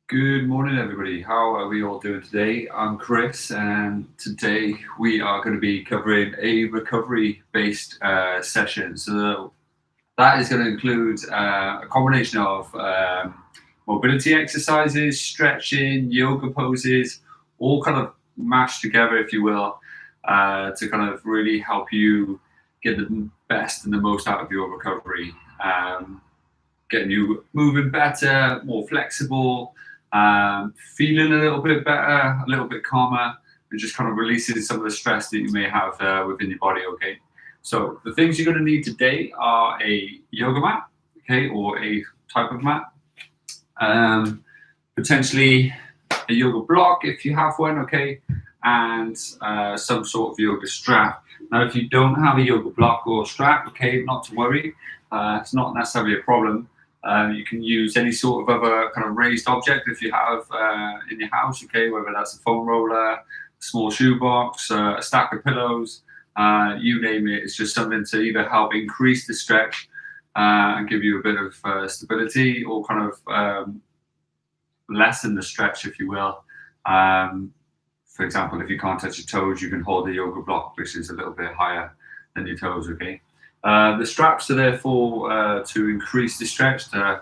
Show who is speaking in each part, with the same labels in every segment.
Speaker 1: Good morning, everybody. How are we all doing today? I'm Chris, and today we are going to be covering a recovery-based session. So that is going to include a combination of mobility exercises, stretching, yoga poses, all kind of mashed together, if you will, to kind of really help you get the best and the most out of your recovery. Getting you moving better, more flexible, feeling a little bit better, a little bit calmer, and just kind of releasing some of the stress that you may have within your body. Okay, so the things you're going to need today are a yoga mat, okay, or a type of mat, potentially a yoga block if you have one, okay, and some sort of yoga strap. Now, if you don't have a yoga block or strap, okay, not to worry, it's not necessarily a problem. You can use any sort of other kind of raised object if you have in your house, okay, whether that's a foam roller, a small shoebox, a stack of pillows, you name it. It's just something to either help increase the stretch and give you a bit of stability, or kind of lessen the stretch, if you will. For example, if you can't touch your toes, you can hold the yoga block, which is a little bit higher than your toes, okay? The straps are there for to increase the stretch, to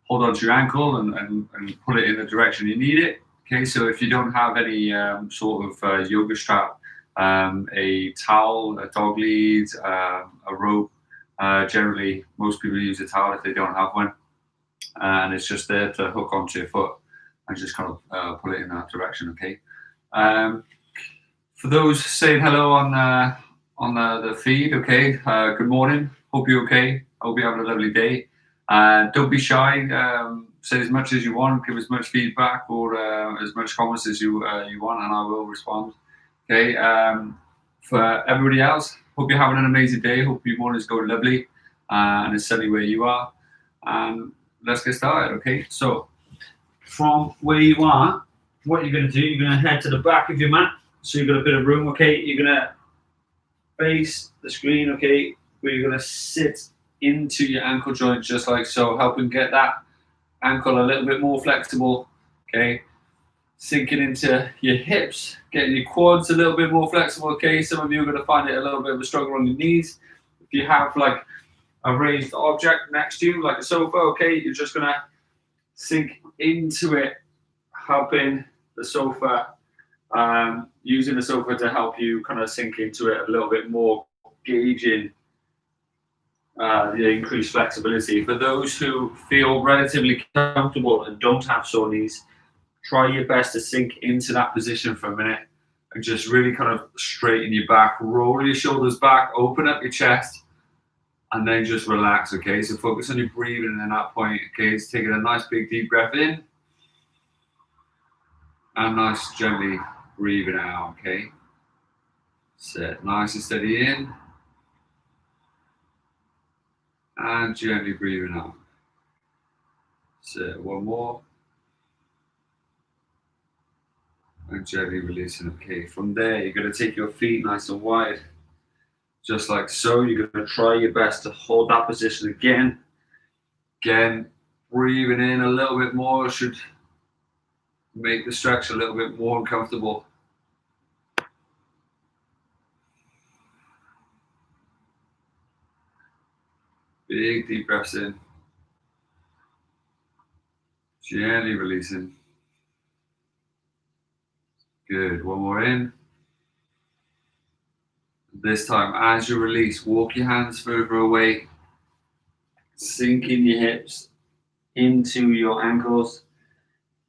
Speaker 1: hold onto your ankle and pull it in the direction you need it. Okay, so if you don't have any sort of yoga strap, a towel, a dog lead, a rope, generally most people use a towel if they don't have one, and it's just there to hook onto your foot and just kind of pull it in that direction. Okay. For those saying hello on the feed, okay. Good morning. Hope you're okay. Hope you're having a lovely day. Don't be shy. Say as much as you want. Give as much feedback or as much comments as you want, and I will respond. Okay. For everybody else, hope you're having an amazing day. Hope your morning's going lovely and it's sunny where you are. And let's get started. Okay. So from where you are, what you're going to do, you're going to head to the back of your mat. So you've got a bit of room. Okay. You're going to face the screen, okay, where you're going to sit into your ankle joint just like so, helping get that ankle a little bit more flexible, okay, sinking into your hips, getting your quads a little bit more flexible, okay. Some of you are going to find it a little bit of a struggle on your knees. If you have like a raised object next to you, like a sofa, okay, you're just going to sink into it, helping the sofa, using the sofa to help you kind of sink into it a little bit more, gauging the increased flexibility. For those who feel relatively comfortable and don't have sore knees, try your best to sink into that position for a minute and just really kind of straighten your back, roll your shoulders back, open up your chest, and then just relax, okay? So focus on your breathing at that point, okay? It's taking a nice big deep breath in and nice gently breathing out, okay? Sit nice and steady in and gently breathing out. Sit one more and gently releasing. Okay, from there you're going to take your feet nice and wide, just like so. You're going to try your best to hold that position again. Again, breathing in a little bit more should make the stretch a little bit more uncomfortable. Big deep breaths in. Gently releasing. Good. One more in. This time, as you release, walk your hands further away. Sink in your hips, into your ankles,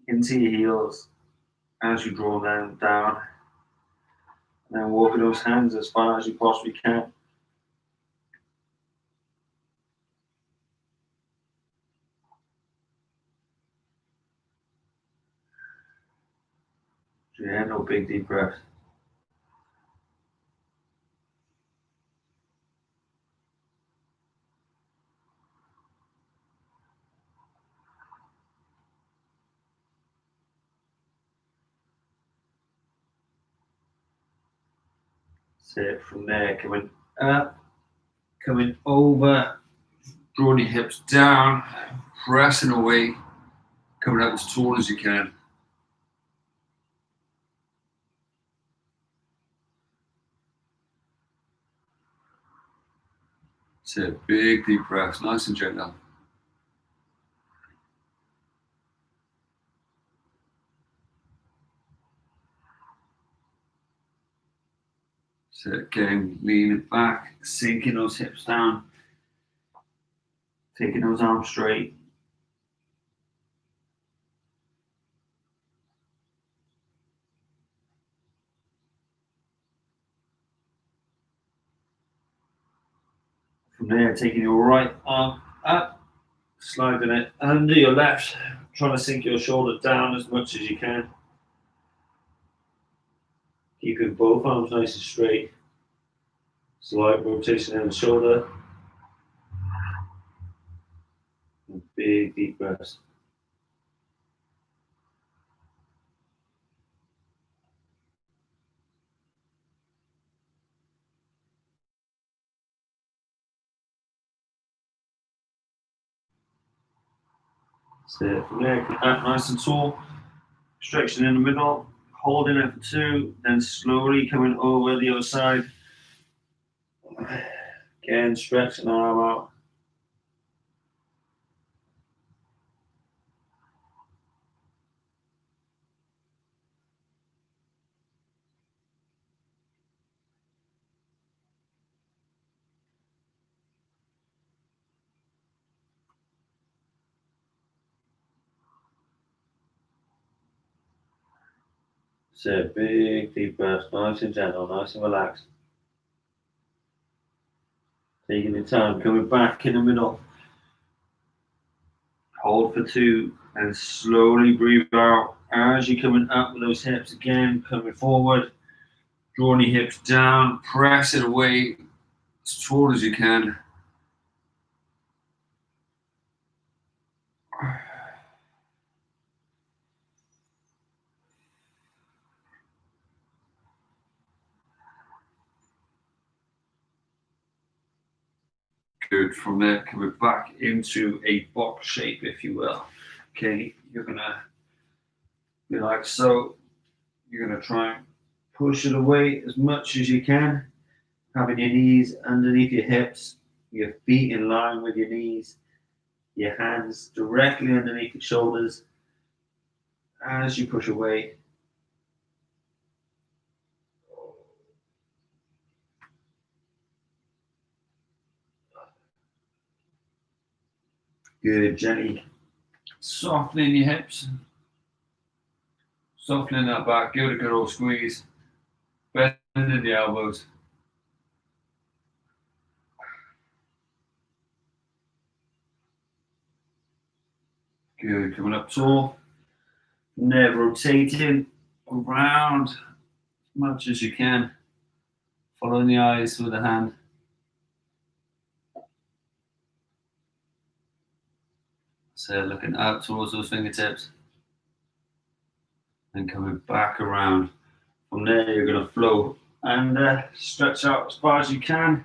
Speaker 1: into your heels as you draw them down. And then walking those hands as far as you possibly can. Gentle, big deep breath. Sit from there, coming up, coming over, drawing your hips down, pressing away, Coming up as tall as you can. That's it. Big deep breaths, nice and gentle. So again, leaning back, sinking those hips down, taking those arms straight. From there, taking your right arm up, sliding it under your left, trying to sink your shoulder down as much as you can. Keeping both arms nice and straight. Slight rotation in the shoulder. And big deep breaths. So from there, keep that nice and tall. Stretching in the middle, holding it for 2, then slowly coming over the other side. Again, stretch an arm out. So big deep breaths, nice and gentle, nice and relaxed. Taking your time, coming back in the middle. Hold for 2 and slowly breathe out as you're coming up with those hips again, coming forward. Drawing your hips down, press it away as tall as you can. Good. From there, coming back into a box shape, if you will. Okay, you're gonna be like so. You're gonna try and push it away as much as you can, having your knees underneath your hips, your feet in line with your knees, your hands directly underneath your shoulders as you push away. Good, gently softening your hips, softening that back, give it a good old squeeze, bending the elbows. Good, coming up tall, never rotating around as much as you can, following the eyes with the hand. So looking up towards those fingertips and coming back around. From there, you're going to flow and stretch out as far as you can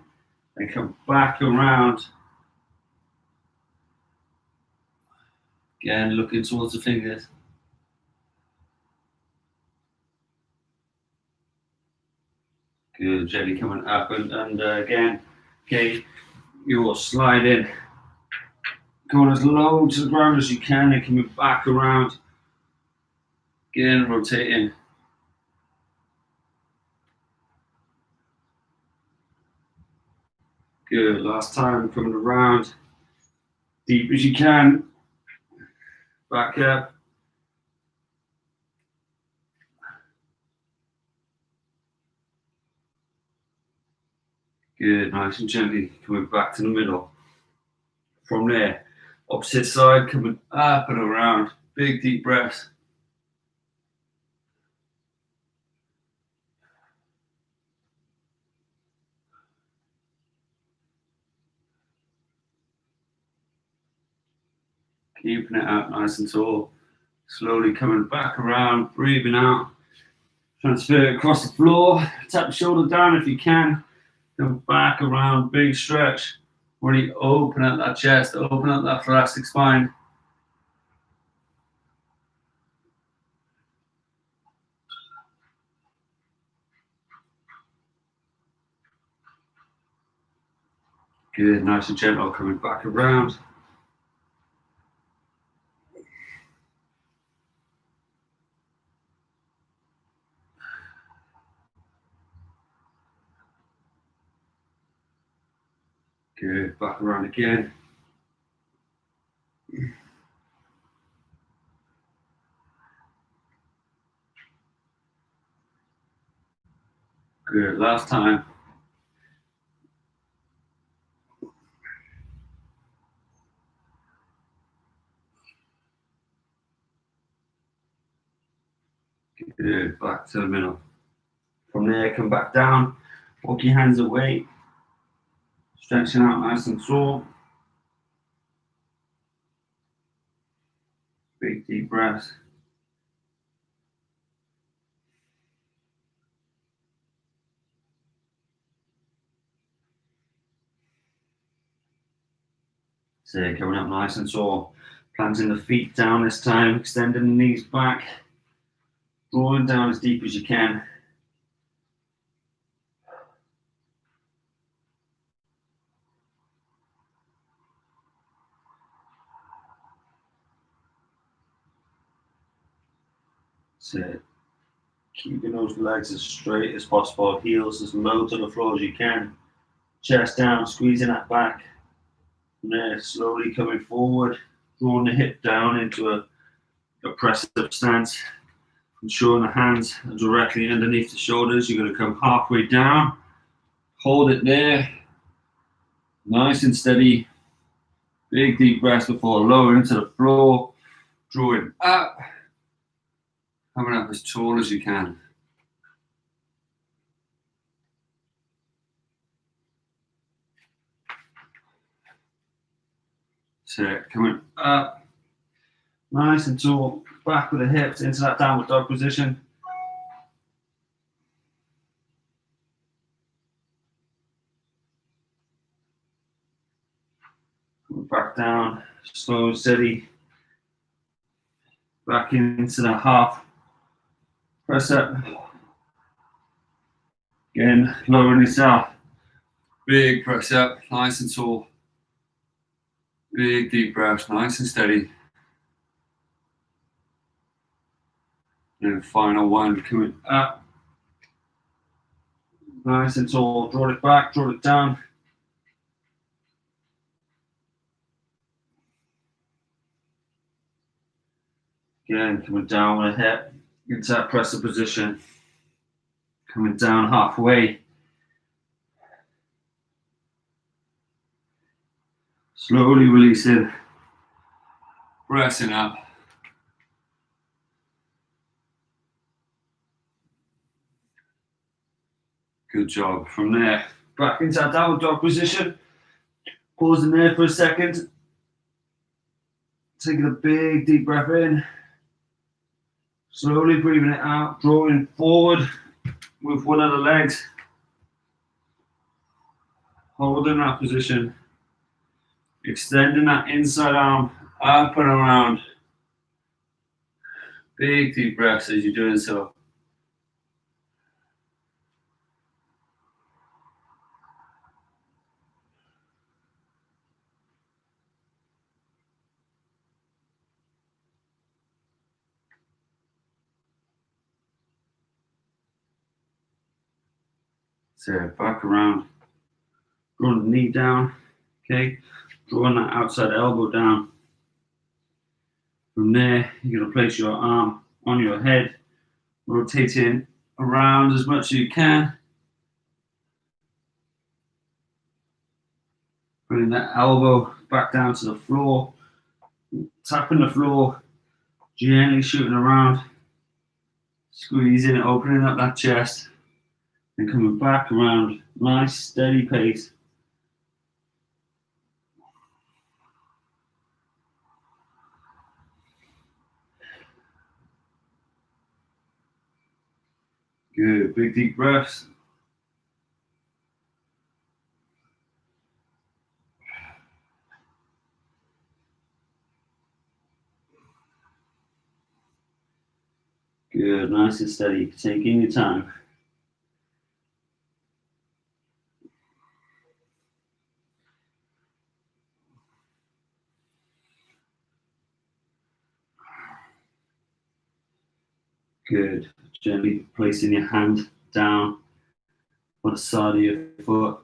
Speaker 1: and come back around. Again, looking towards the fingers. Good, gently coming up and again, okay, you will slide in. Going as low to the ground as you can and coming back around. Again, rotating. Good, last time, coming around. Deep as you can. Back up. Good, nice and gently coming back to the middle. From there, opposite side, coming up and around. Big deep breaths. Keeping it out nice and tall. Slowly coming back around, breathing out. Transfer it across the floor. Tap the shoulder down if you can. Come back around, big stretch. Really open up that chest, open up that thoracic spine. Good, nice and gentle, coming back around. Good, back around again. Good, last time. Good, back to the middle. From there, come back down, walk your hands away, stretching out nice and tall. Big deep breaths. So coming up nice and tall, planting the feet down this time, extending the knees back, drawing down as deep as you can. So keeping those legs as straight as possible, heels as low to the floor as you can, chest down, squeezing that back. From there, slowly coming forward, drawing the hip down into a press up stance, ensuring the hands are directly underneath the shoulders. You're going to come halfway down, hold it there, nice and steady. Big deep breaths before lowering to the floor, drawing up, coming up as tall as you can. So coming up, nice and tall, back with the hips into that downward dog position. Back down, slow and steady. Back into the half press up. Again, lowering yourself. Big press up, nice and tall. Big deep breaths, nice and steady. And final one, coming up. Nice and tall. Draw it back, draw it down. Again, coming down with a hip into that presser position. Coming down halfway. Slowly releasing. Pressing up. Good job. From there, back into that downward dog position. Pausing there for a second. Taking a big deep breath in. Slowly breathing it out, drawing forward with one of the legs. Holding that position. Extending that inside arm up and around. Big deep breaths as you're doing so. So back around. Drawing the knee down. Okay. Drawing that outside elbow down. From there, you're going to place your arm on your head, rotating around as much as you can. Bringing that elbow back down to the floor, tapping the floor, gently shooting around, squeezing it, opening up that chest, and coming back around. Nice, steady pace. Good, big deep breaths. Good, nice and steady, taking your time.
Speaker 2: Good. Gently placing your hand down on the side of your foot.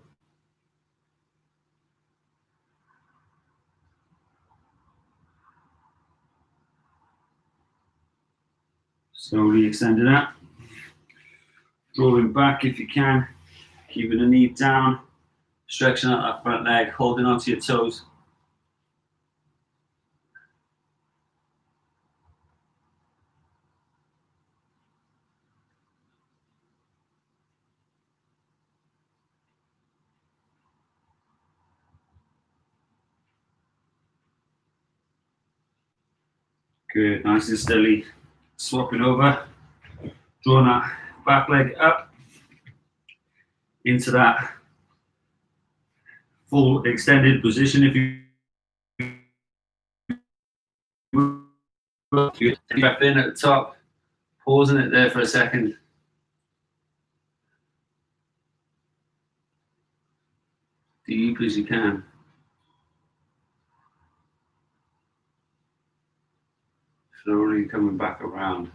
Speaker 2: Slowly extending out. Drawing back if you can. Keeping the knee down. Stretching out that front leg. Holding onto your toes. Good. Nice and steady. Swapping over. Drawing that back leg up into that full extended position. If you deep breath in at the top, pausing it there for a second. Deep as you can. Slowly coming back around.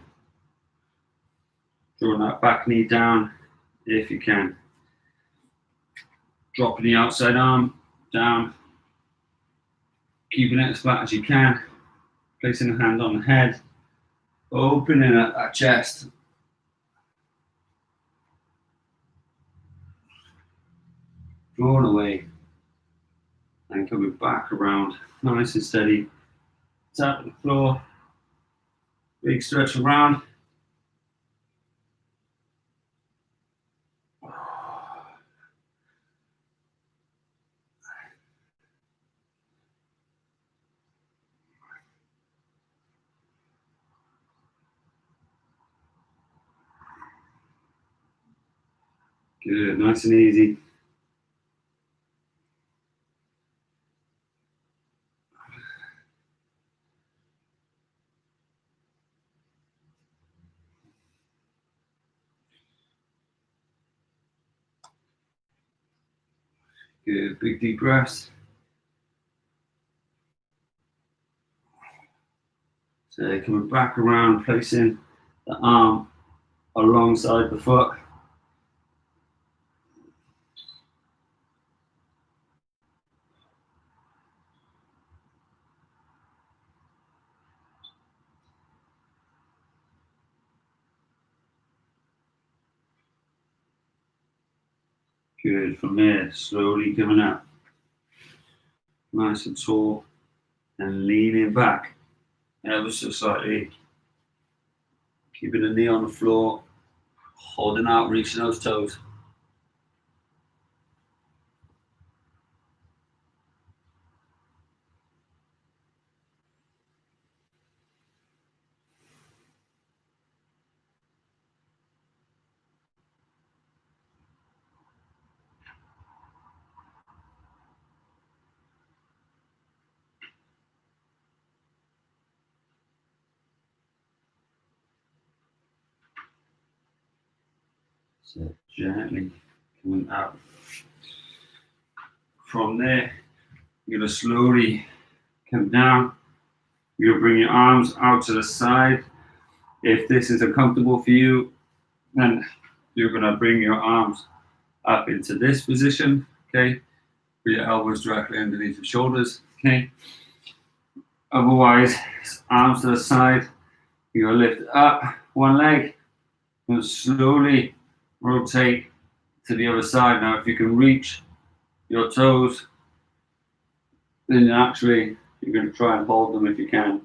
Speaker 2: Drawing that back knee down if you can. Dropping the outside arm down. Keeping it as flat as you can. Placing the hand on the head. Opening up that chest. Drawing away. And coming back around. Nice and steady. Tap the floor. Big stretch around. Good, nice and easy. Good, big deep breaths. So coming back around, placing the arm alongside the foot. Good, from there, slowly coming up. Nice and tall, and leaning back ever so slightly. Keeping the knee on the floor, holding out, reaching those toes. So gently coming out. From there, you're going to slowly come down. You're going to bring your arms out to the side. If this is uncomfortable for you, then you're going to bring your arms up into this position, okay? With your elbows directly underneath your shoulders, okay? Otherwise, arms to the side. You're going to lift up one leg and slowly rotate to the other side. Now, if you can reach your toes, then you're going to try and hold them if you can.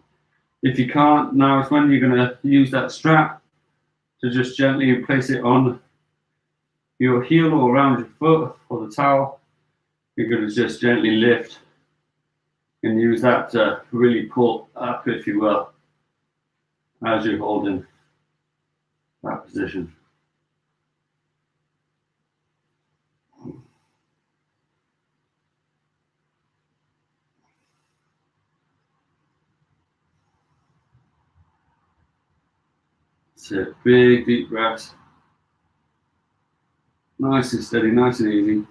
Speaker 2: If you can't, now it's when you're going to use that strap to just gently place it on your heel or around your foot or the towel. You're going to just gently lift and use that to really pull up, if you will, as you're holding that position. So big deep breaths. Nice and steady, nice and easy.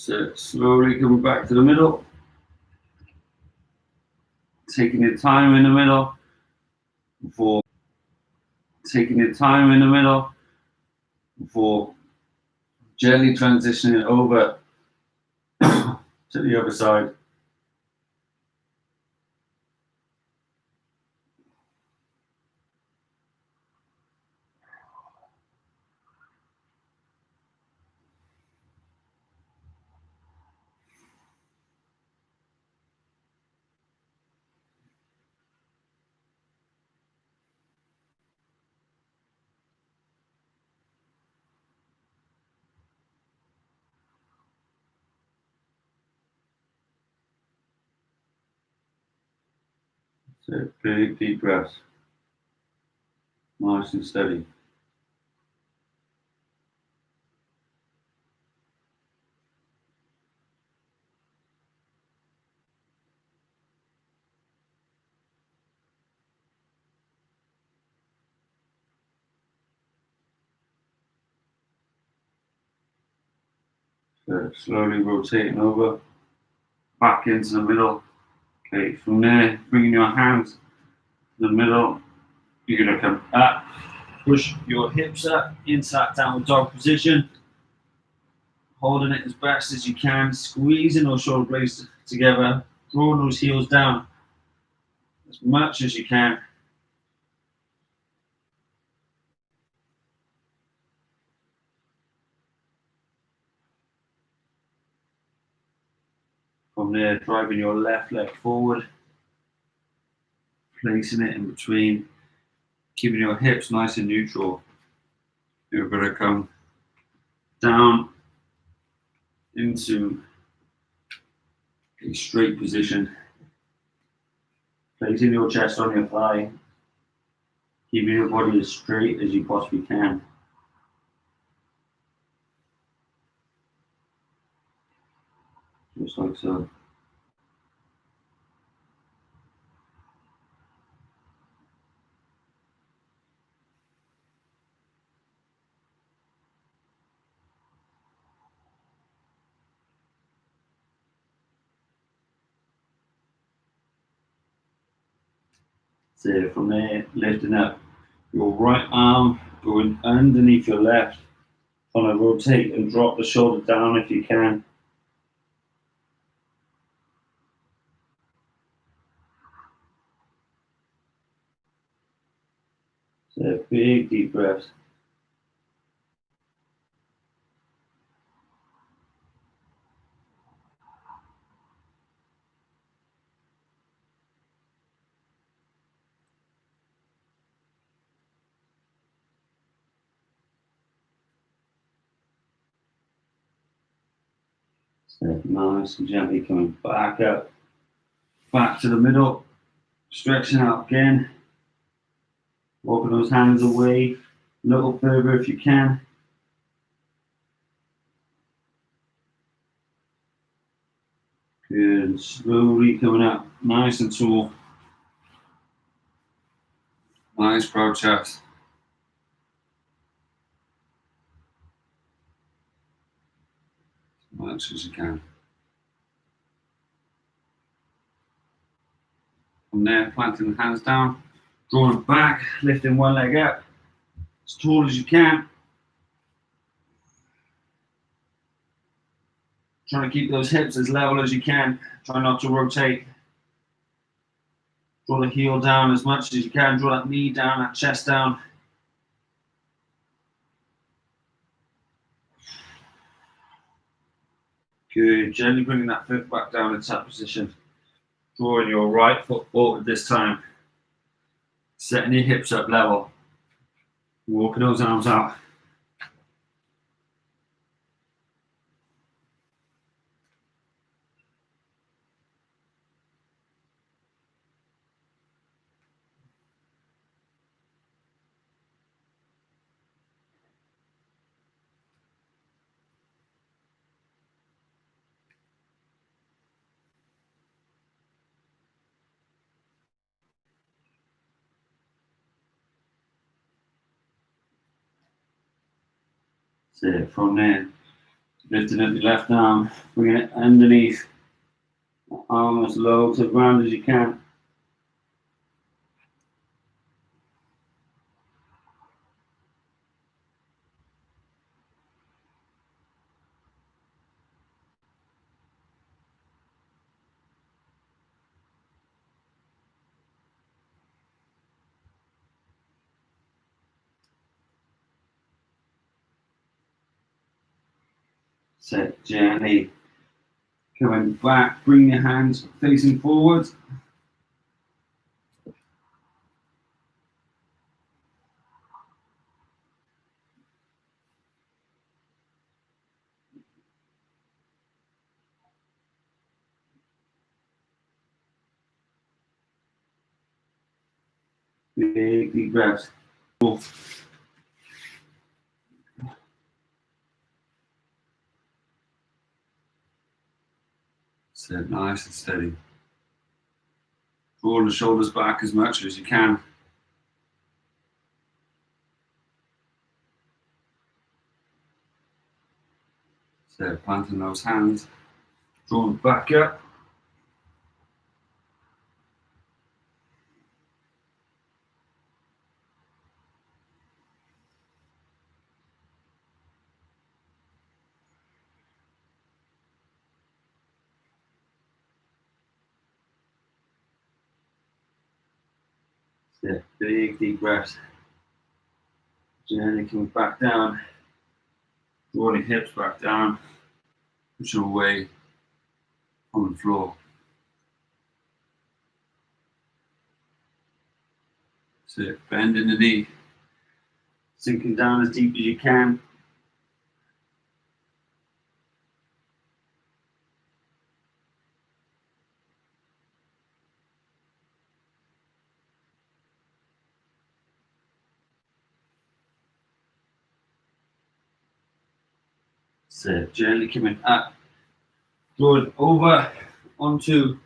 Speaker 2: So slowly coming back to the middle. Taking your time in the middle before gently transitioning over to the other side. So big deep breaths. Nice and steady. So slowly rotating over back into the middle. Okay, from there, bringing your hands to the middle. You're going to come up, push your hips up into that downward dog position, holding it as best as you can, squeezing those shoulder blades together, drawing those heels down as much as you can. From there, driving your left leg forward, placing it in between, keeping your hips nice and neutral. You're going to come down into a straight position, placing your chest on your thigh, keeping your body as straight as you possibly can. Just like so. So from there, lifting up your right arm, going underneath your left, trying to rotate and drop the shoulder down if you can. So big deep breaths. So nice and gently coming back up, back to the middle, stretching out again, walking those hands away a little further if you can. Good, slowly coming up, nice and tall. Nice broad chest. As much as you can. From there, planting the hands down, drawing back, lifting one leg up, as tall as you can. Trying to keep those hips as level as you can. Try not to rotate. Draw the heel down as much as you can. Draw that knee down, that chest down. Good. Gently bringing that foot back down into that position. Drawing your right foot forward this time. Setting your hips up level. Walking those arms out. So from there, Lifting up your left arm, bringing it underneath, arm as low to the ground as you can. Set gently. Coming back, bring your hands facing forward. Big deep breaths.
Speaker 1: Sit nice and steady. Draw the shoulders back as much as you can. So planting those hands, draw them back up.
Speaker 2: Sit, big deep breaths. Gently coming back down. Draw the hips back down.
Speaker 1: Push them away from the floor. Sit, bend in the knee.
Speaker 2: Sinking down as deep as you can. Sit, gently coming up. Draw it over onto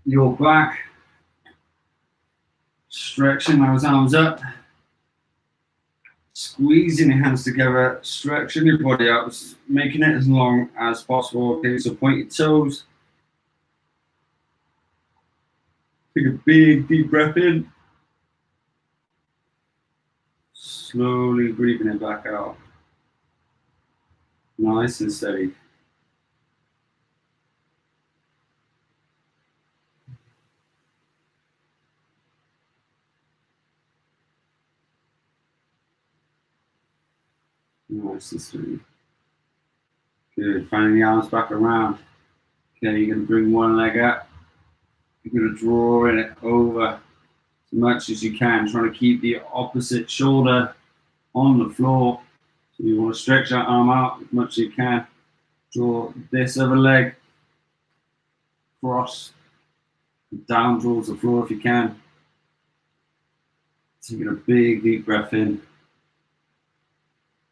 Speaker 2: your back. Stretching those arms up. Squeezing your hands together, stretching your body out, making it as long as possible. Okay, so point your toes. Take a big deep breath in. Slowly breathing it back out. Nice and steady. Nice and steady. Good. Finding the arms back around. Okay, you're going to bring one leg up. You're going to draw it over as much as you can, trying to keep the opposite shoulder on the floor. So you want to stretch that arm out as much as you can. Draw this other leg cross down towards the floor if you can. Taking a big deep breath in.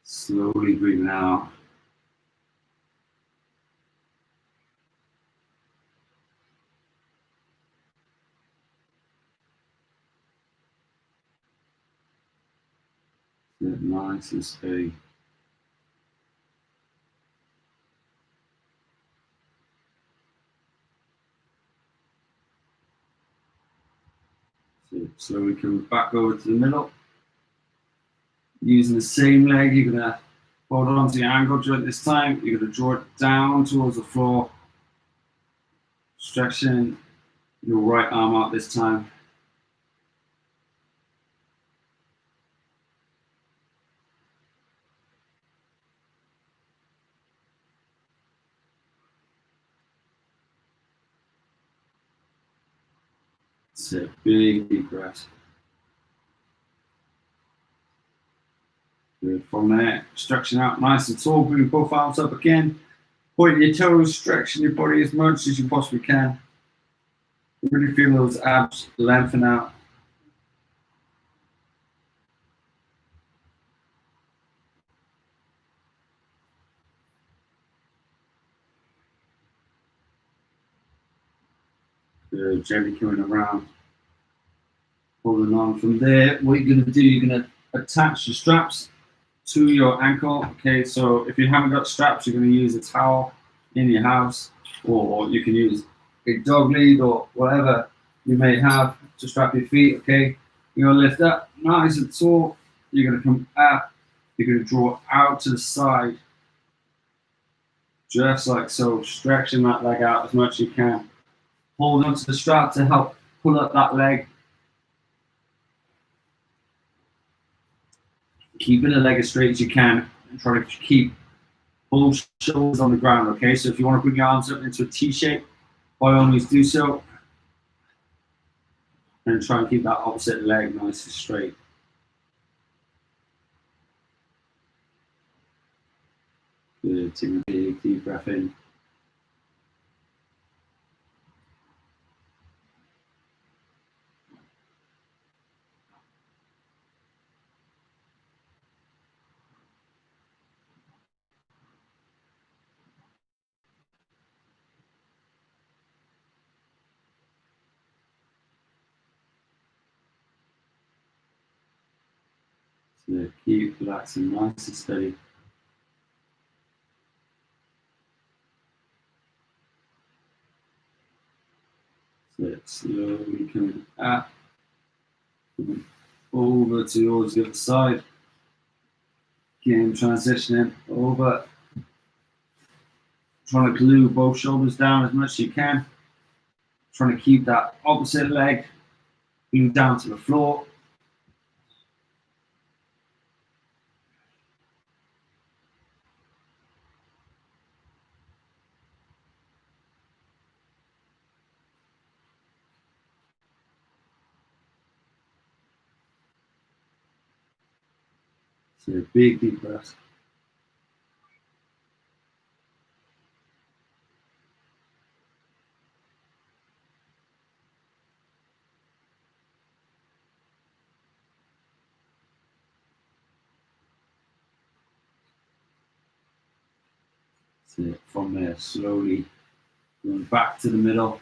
Speaker 2: Slowly breathing out. Good, nice and steady. So slowly come back over to the middle. Using the same leg, you're going to hold on to your ankle joint this time. You're going to draw it down towards the floor. Stretching your right arm out this time. Sit, big deep breath. Good. From there, stretching out nice and tall, bring both arms up again. Point your toes, stretching your body as much as you possibly can. Really feel those abs lengthen out. Good. Gently coming around. Holding on from there. What you're going to do, you're going to attach the straps to your ankle. Okay, so if you haven't got straps, you're going to use a towel in your house, or you can use a dog lead or whatever you may have to strap your feet. Okay, you're going to lift up nice and tall. You're going to come up. You're going to draw out to the side, just like so, stretching that leg out as much as you can. Hold onto the strap to help pull up that leg. Keeping the leg as straight as you can and try to keep both shoulders on the ground. Okay, so if you want to bring your arms up into a T shape, by all means do so. And try and keep that opposite leg nice and straight. Good. Take a big deep breath in. So keep relaxing nice and steady. So slowly coming up, coming over towards the other side. Again, transitioning over. Trying to glue both shoulders down as much as you can. Trying to keep that opposite leg glued down to the floor. So big deep breaths. So from there, slowly going back to the middle,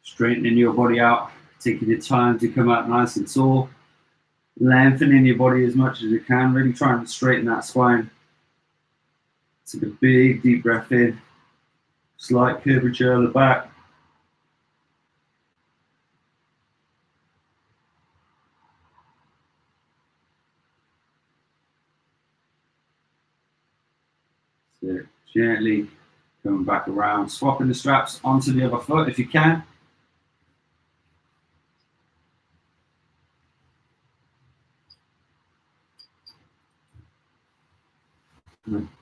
Speaker 2: straightening your body out, taking your time to come out nice and tall, lengthening your body as much as you can, really trying to straighten that spine. Take a big deep breath in, slight curvature on the back. So gently coming back around, swapping the straps onto the other foot if you can.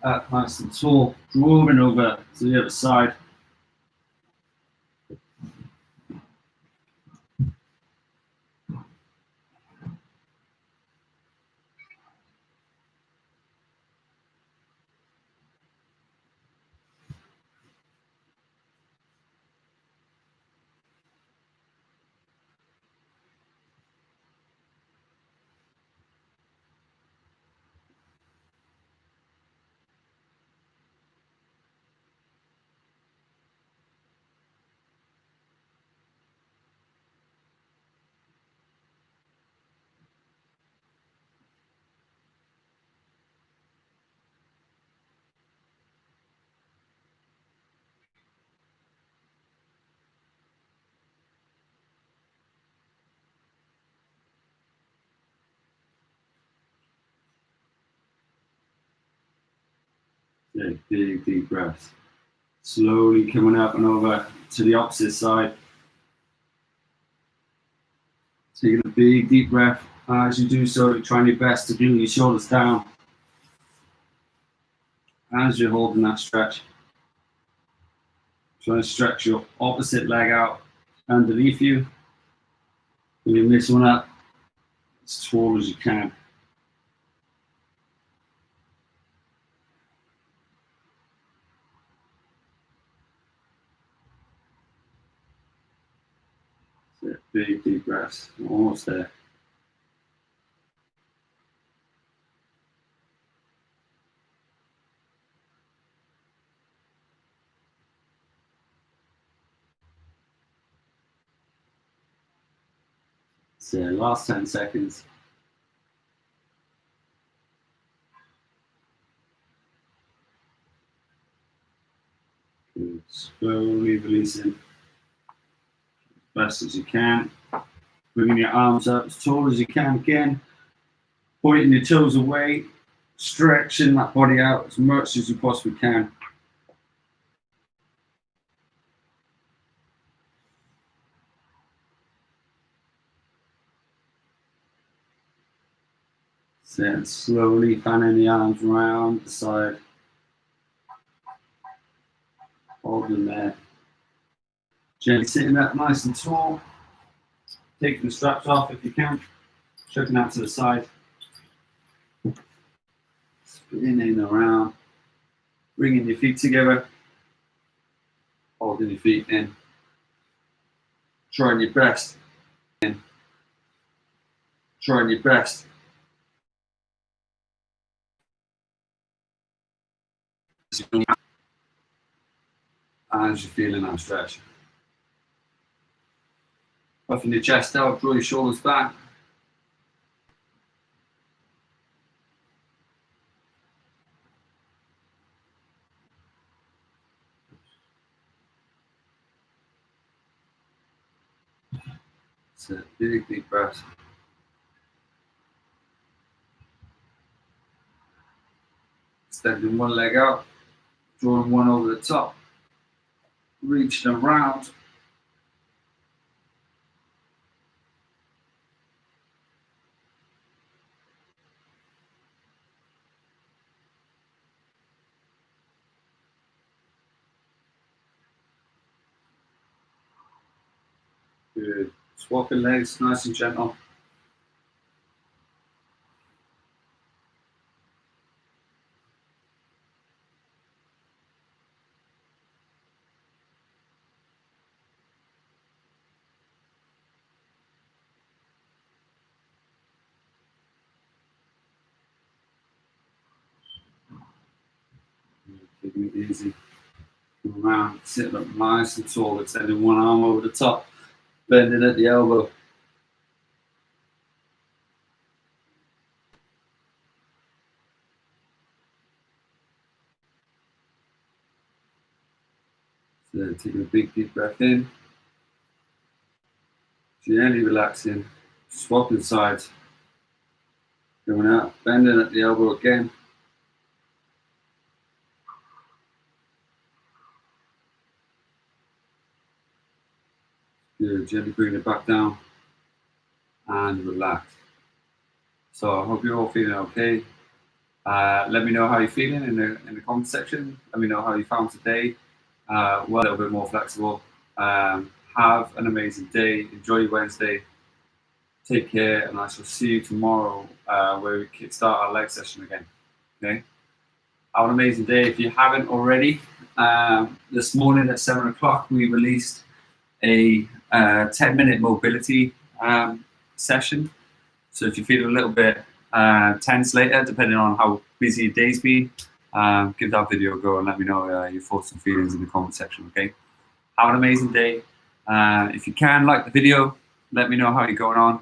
Speaker 2: Up nice and tall, drawing over to the other side. So big deep breaths. Slowly coming up and over to the opposite side. Taking a big deep breath. As you do so, trying your best to glue your shoulders down as you're holding that stretch. Trying to stretch your opposite leg out underneath you. Bringing this one up as tall as you can. So big deep breaths. Almost there. So last 10 seconds. Slowly releasing as best as you can. Bringing your arms up as tall as you can again. Pointing your toes away. Stretching that body out as much as you possibly can. Then slowly fanning the arms around the side. Holding there. Gently sitting up nice and tall. Taking the straps off if you can. Chucking out to the side. Spinning in and around. Bringing your feet together. Holding your feet in. Trying your best. In. Trying your best. As you're feeling that stretch. Puffing your chest out, draw your shoulders back. It's a big, deep breath. Extending one leg out, drawing one over the top, reaching around. Good. Swapping legs, nice and gentle. Taking it easy. Around, sitting up nice and tall, extending one arm over the top, bending at the elbow. So taking a big deep breath in, gently relaxing, swapping sides, coming out, bending at the elbow again. Good, gently bring it back down and relax. So I hope you're all feeling okay. Let me know how you're feeling in the comment section. Let me know how you found today. Well, a little bit more flexible. Have an amazing day. Enjoy your Wednesday. Take care, and I shall see you tomorrow where we kickstart our leg session again. Okay. Have an amazing day. If you haven't already, this morning at 7 o'clock we released a 10-minute mobility session. So if you feel a little bit tense later, depending on how busy your day's been, give that video a go and let me know your thoughts and feelings in the comment section, okay? Have an amazing day. If you can, like the video, let me know how you're going on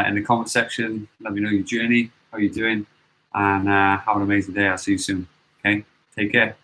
Speaker 2: in the comment section. Let me know your journey, how you're doing, and have an amazing day. I'll see you soon, okay? Take care.